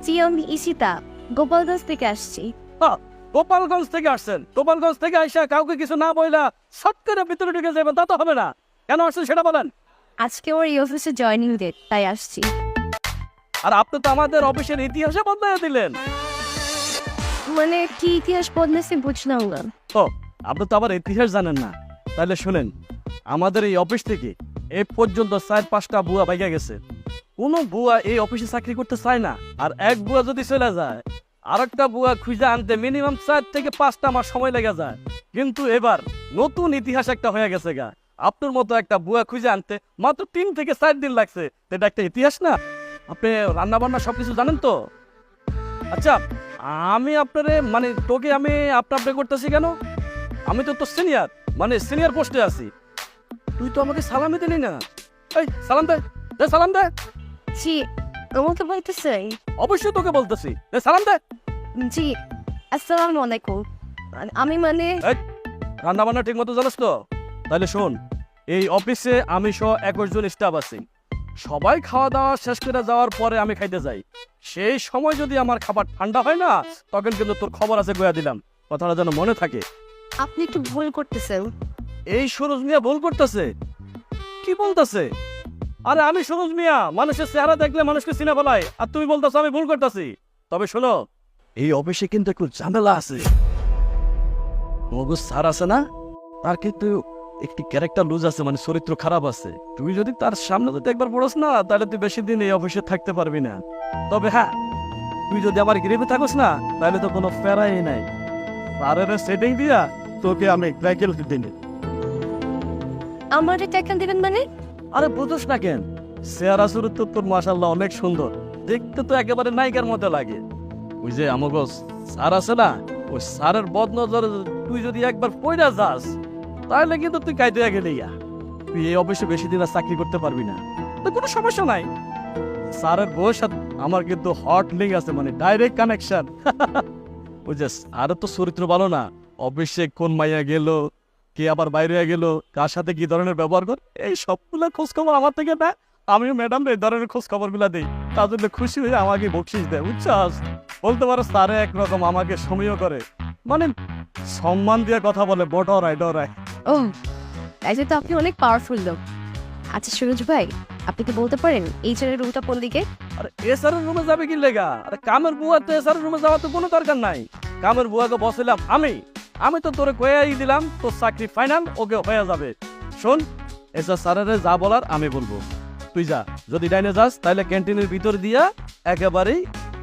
জি আমি ঈশিতা গোপালগঞ্জ থেকে আসছি। গোপালগঞ্জ থেকে আসছেন? গোপালগঞ্জ থেকে আইসা কাউকে কিছু না বইলা শর্ট করে ভিতরে ঢুকে যাবেন তা তো হবে না। কেন আসছেন সেটা বলেন। আজকে ওর এই অফিসে জয়েনিং ডেট, তাই আসছি। আর আপনি তো আমাদের অফিসের ইতিহাসে বদলাইয়া দিলেন। মানে কি ইতিহাস বদলেছে বুঝলাম না। ও, আপনি তো আবার ইতিহাস জানেন না। তাহলে শুনেন, আমাদের এই অফিস থেকে এ পর্যন্ত 4-5টা বুয়া বাইগা গেছে। কোনো বুয়া এই অফিসে চাকরি করতে চায় না। আর এক বুয়া যদি চলে যায়, আরেকটা বুয়া খুঁজে আনতে মিনিমাম 4 থেকে 5টা মাস সময় লেগে যায়। কিন্তু এবার নতুন ইতিহাস একটা হয়ে গেছে গা। আপনার মতো একটা বুয়া খুঁজে আনতে মাত্র 3 থেকে 4 দিন লাগছে। তো এটা একটা ইতিহাস না? আপনি রান্না বান্না সবকিছু জানেন তো? আচ্ছা, আমি আপনারে মানে তোকে আমি আপনি করতেছি কেন? আমি তো তোর সিনিয়র, মানে সিনিয়র পোস্টে আছি। তুই তো আমাকে সালামই দিলি না। এই সালাম দে, দে সালাম দে। জি আমাকে বলতেছে। অবশ্যই তোকে বলতেছি, দে সালাম দে। জি আসসালামু আলাইকুম। আমি মানে এই রান্না বান্না ঠিক মতো জানিস তো? তাহলে শোন, এই অফিসে আমি সহ 21 জন স্টাফ আছি। সবাই খাওয়া দাওয়া শেষ করে যাওয়ার পরে আমি খাইতে যাই। সেই সময় যদি আমার খাবার ঠান্ডা হয় না, তখন কিন্তু তোর খবর আছে গয়া দিলাম। কথাটা যেন মনে থাকে। আপনি একটু ভুল করতেছেন। এই সরোজ মিয়া ভুল করতেছে? কি বলতেছে? আরে আমি সরোজ মিয়া মানুষের চেহারা দেখলে মানুষকে চিনে ফেলাই, আর তুমি বলতেছো আমি ভুল করতেছি। তবে শোনো, এই অফিসে কিন্তু একটু ঝামেলা আছে। মগজ স্যার আছে না, তার কিন্তু একটি ক্যারেক্টার লুজ আছে, মানে চরিত্র খারাপ আছে। তুই যদি তার সামনে যদি একবার পড়স না, তাহলে তুই বেশি দিন এই অফিসে থাকতে পারবি না। তবে হ্যাঁ, তুই যদি আমার গ্রেভে থাকস না, তাহলে তো কোনো প্যারাই নাই। স্যারের সেটিং দিয়া তোকে আমি ট্রাইকেল দিনে। আমার টাকা দিবেন মানে? আরে বুঝোস না কেন? চেহারা চরিত্র তোর মাশাআল্লাহ অনেক সুন্দর, দেখতে তো একেবারে নায়িকার মতো লাগে। ওই যে আমাকে স্যার আছে না, ওই স্যারের বদনজরে তুই যদি একবার পয়রা যাস, তাহলে কিন্তু তুই কাইতে গেলি। তুই এই অফিসে বেশি দিন আর চাকরি করতে পারবি না। তো কোনো সমস্যা নাই। স্যারের বউয়ের সাথে আমার কিন্তু হট লিঙ্ক আছে, মানে ডাইরেক্ট কানেকশন। ওই যে স্যারের তো চরিত্র ভালো না, অফিসে কোন মাইয়া গেল, কে আবার বাইরে গেল, কার সাথে কি ধরনের ব্যবহার কর, এই সবগুলা খোঁজ খবর আমার থেকে না। আমিও ম্যাডাম এই ধরনের খোঁজ খবর গুলা দিই। তার জন্য খুশি হয়ে আমাকে বকশিস দেয়, বুঝছাস? বলতে পারো স্যারে একরকম আমাকে সময়ও করে, মানে সম্মান দিয়ে কথা বলে, ডরায় ডরায়। ও তাই তো আপনি অনেক পাওয়ারফুল লোক। আচ্ছা সুরজ ভাই, আপনি কি বলতে পারেন এইচআরের রুমটা কোন দিকে? আরে এসআরের রুমে যাবে কি লেগা? আরে কামের বুয়া তো এসআরের রুমে যাওয়ার তো কোনো দরকার নাই। কামের বুয়াকে বসিলাম আমি তো তোরে কয়েই দিলাম, তোর চাকরি ফাইনাল, ওকে হয়ে যাবে। শোন, এসআর স্যারের যা বলার আমি বলবো। তুই যা, যদি ডাইনে যাস তাহলে ক্যান্টিনের ভিতর দিয়া একেবারেই